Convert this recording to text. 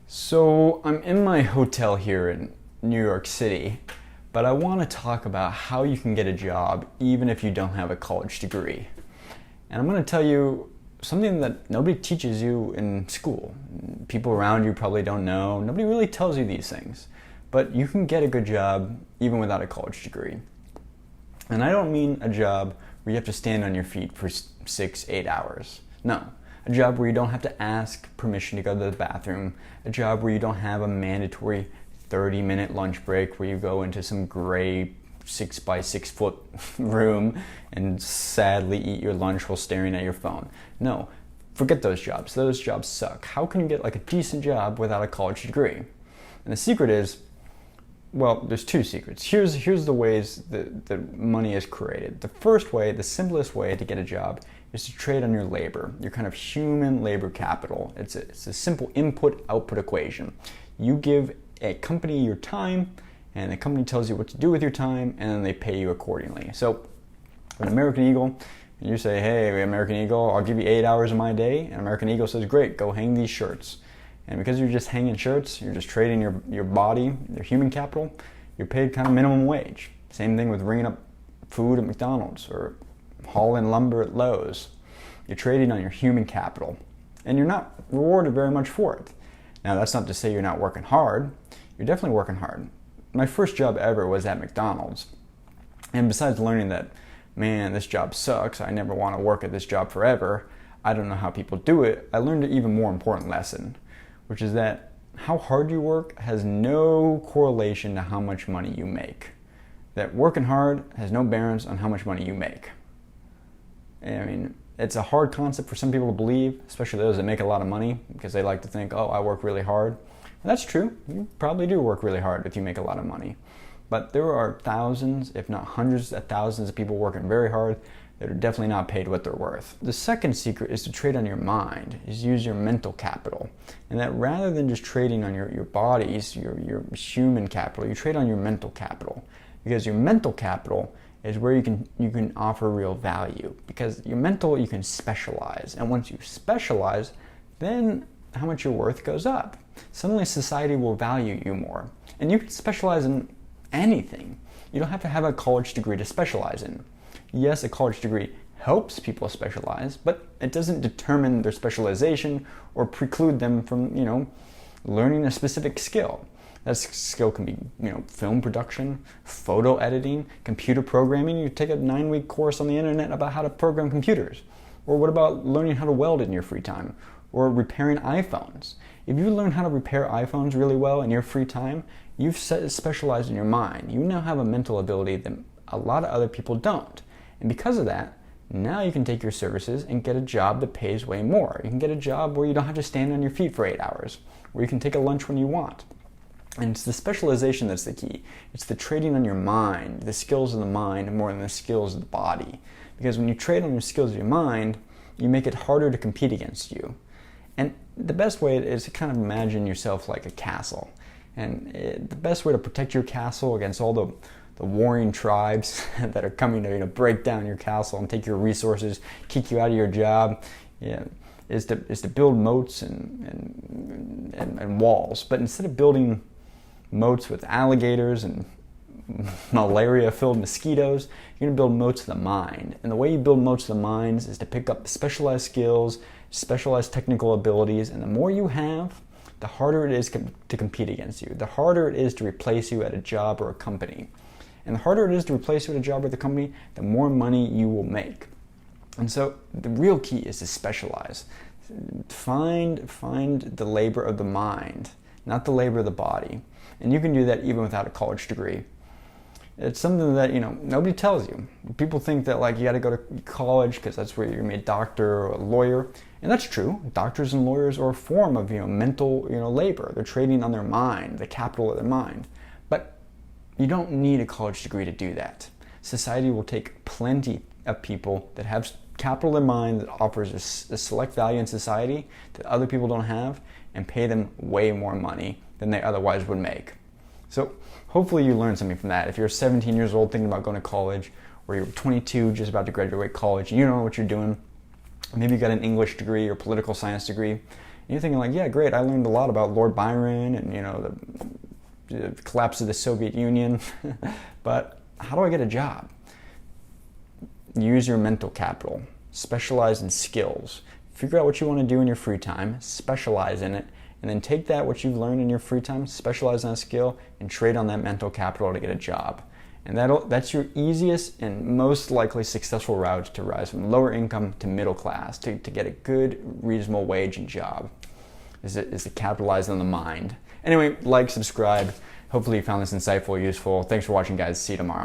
So I'm in my hotel here in New York City, but I want to talk about how you can get a job even if you don't have a college degree. And I'm going to tell you something that nobody teaches you in school. People around you probably don't know. Nobody really tells you these things. But you can get a good job even without a college degree. And I don't mean a job where you have to stand on your feet for 6-8 hours. No. A job where you don't have to ask permission to go to the bathroom. A job where you don't have a mandatory 30-minute lunch break where you go into some gray 6 by 6 foot room and sadly eat your lunch while staring at your phone. No, forget those jobs. Those jobs suck. How can you get like a decent job without a college degree? And the secret is, well, there's two secrets. Here's the ways that money is created. The first way, the simplest way to get a job is to trade on your labor, your kind of human labor capital. It's a simple input-output equation. You give a company your time, and the company tells you what to do with your time, and then they pay you accordingly. So, an American Eagle, you say, hey, American Eagle, I'll give you 8 hours of my day, and American Eagle says, great, go hang these shirts. And because you're just hanging shirts, you're just trading your body, your human capital, you're paid kind of minimum wage. Same thing with ringing up food at McDonald's or hauling lumber at Lowe's. You're trading on your human capital, and you're not rewarded very much for it. Now, that's not to say you're not working hard. You're definitely working hard. My first job ever was at McDonald's. And besides learning that, man, this job sucks, I never want to work at this job forever, I don't know how people do it, I learned an even more important lesson, which is that how hard you work has no correlation to how much money you make. That working hard has no bearings on how much money you make. I mean, it's a hard concept for some people to believe, especially those that make a lot of money, because they like to think, oh, I work really hard. And that's true. You probably do work really hard if you make a lot of money. But there are thousands, if not hundreds of thousands of people working very hard that are definitely not paid what they're worth. The second secret is to trade on your mind, is use your mental capital. And that rather than just trading on your bodies, your human capital, you trade on your mental capital. Because your mental capital is where you can offer real value. Because your mental, you can specialize. And once you specialize, then how much you're worth goes up. Suddenly society will value you more. And you can specialize in anything. You don't have to have a college degree to specialize in. Yes, a college degree helps people specialize, but it doesn't determine their specialization or preclude them from, learning a specific skill. That skill can be, film production, photo editing, computer programming. You take a 9-week course on the internet about how to program computers. Or what about learning how to weld in your free time? Or repairing iPhones. If you learn how to repair iPhones really well in your free time, you've specialized in your mind. You now have a mental ability that a lot of other people don't. And because of that, now you can take your services and get a job that pays way more. You can get a job where you don't have to stand on your feet for 8 hours, where you can take a lunch when you want. And it's the specialization that's the key. It's the trading on your mind, the skills of the mind more than the skills of the body. Because when you trade on your skills of your mind, you make it harder to compete against you. And the best way is to kind of imagine yourself like a castle. And the best way to protect your castle against all the warring tribes that are coming to break down your castle and take your resources, kick you out of your job, is to build moats and walls. But instead of building moats with alligators and malaria-filled mosquitoes, you're going to build moats of the mind. And the way you build moats of the mind is to pick up specialized skills, specialized technical abilities, and the more you have, the harder it is to compete against you. The harder it is to replace you at a job or a company. And the harder it is to replace you at a job or the company, the more money you will make. And so the real key is to specialize. Find the labor of the mind, not the labor of the body. And you can do that even without a college degree. It's something that, nobody tells you. People think that you got to go to college because that's where you're going to be a doctor or a lawyer. And that's true. Doctors and lawyers are a form of, mental, labor. They're trading on their mind, the capital of their mind. But you don't need a college degree to do that. Society will take plenty of people that have capital in mind that offers a select value in society that other people don't have and pay them way more money than they otherwise would make. So hopefully you learned something from that. If you're 17 years old thinking about going to college, or you're 22 just about to graduate college, you don't know what you're doing, maybe you got an English degree or political science degree, And you're thinking like, yeah, great, I learned a lot about Lord Byron and the collapse of the Soviet Union, but how do I get a job? Use your mental capital. Specialize in skills. Figure out what you want to do in your free time, specialize in it, and then take that, what you've learned in your free time, specialize on a skill, and trade on that mental capital to get a job. And that's your easiest and most likely successful route to rise from lower income to middle class, to get a good, reasonable wage and job, is to capitalize on the mind. Anyway, like, subscribe. Hopefully you found this insightful, useful. Thanks for watching, guys. See you tomorrow.